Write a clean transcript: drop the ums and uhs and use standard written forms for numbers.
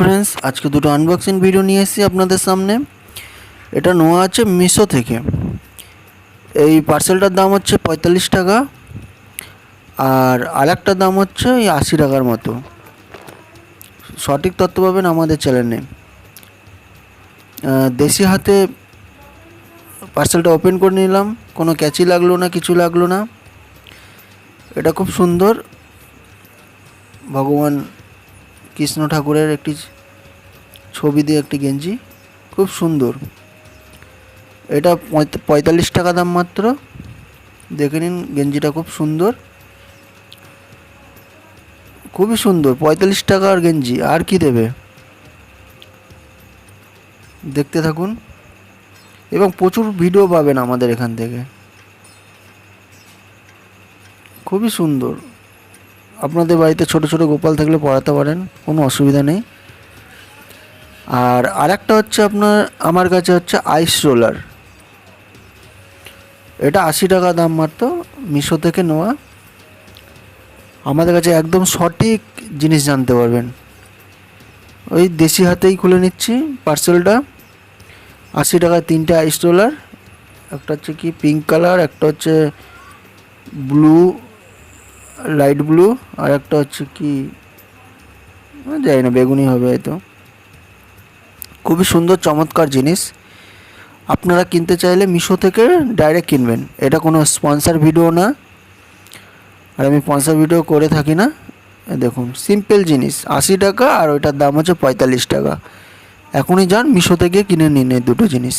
Friends, আজকে দুটো unboxing video নিয়ে এসেছি আপনাদের সামনে। এটা নেওয়া আছে মিশো থেকে। এই পার্সেলটার দাম হচ্ছে 45 টাকা, আর আরেকটার দাম হচ্ছে ওই 80 টাকার মতো। সঠিক তথ্য পাবেন আমাদের চ্যানেলে। দেশি হাতে পার্সেলটা ওপেন করে নিলাম, কোনো ক্যাচি লাগলো না, কিছু লাগলো না। এটা খুব সুন্দর, ভগবান কৃষ্ণ ঠাকুরের একটি ছবি দিয়ে একটি গেঞ্জি, খুব সুন্দর। এটা 45 টাকা দাম মাত্র। দেখে নিন, গেঞ্জিটা খুব সুন্দর, খুবই সুন্দর। 45 টাকার গেঞ্জি আর কি দেবে। দেখতে থাকুন এবং প্রচুর ভিডিও পাবেন আমাদের এখান থেকে। খুবই সুন্দর। আপনাদের বাড়িতে ছোট ছোট গোপাল থাকলে পড়াতে পারেন, কোনো অসুবিধা নেই। আর আরেকটা হচ্ছে আমার কাছে হচ্ছে আইস রোলার। এটা 80 টাকা দাম মাত্র, মিশো থেকে নেওয়া। আমাদের কাছে একদম সঠিক জিনিস জানতে পারবেন। ওই দেশি হাতেই খুলে নিচ্ছি পার্সেলটা। 80 টাকায় 3টে আইস রোলার। একটা হচ্ছে কি পিঙ্ক কালার, একটা হচ্ছে ব্লু, লাইট ব্লু, আর একটা হচ্ছে কি জানি না, বেগুনি হবে হয়তো। খুবই সুন্দর চমৎকার জিনিস। আপনারা কিনতে চাইলে মিশো থেকে ডাইরেক্ট কিনবেন। এটা কোনো স্পন্সর ভিডিও না, আর আমি স্পন্সর ভিডিও করে থাকি না। দেখুন, সিম্পল জিনিস, 80 টাকা, আর ওইটার দাম হচ্ছে 45 টাকা। এখনই যান মিশো থেকে কিনে নিন এই দুটো জিনিস।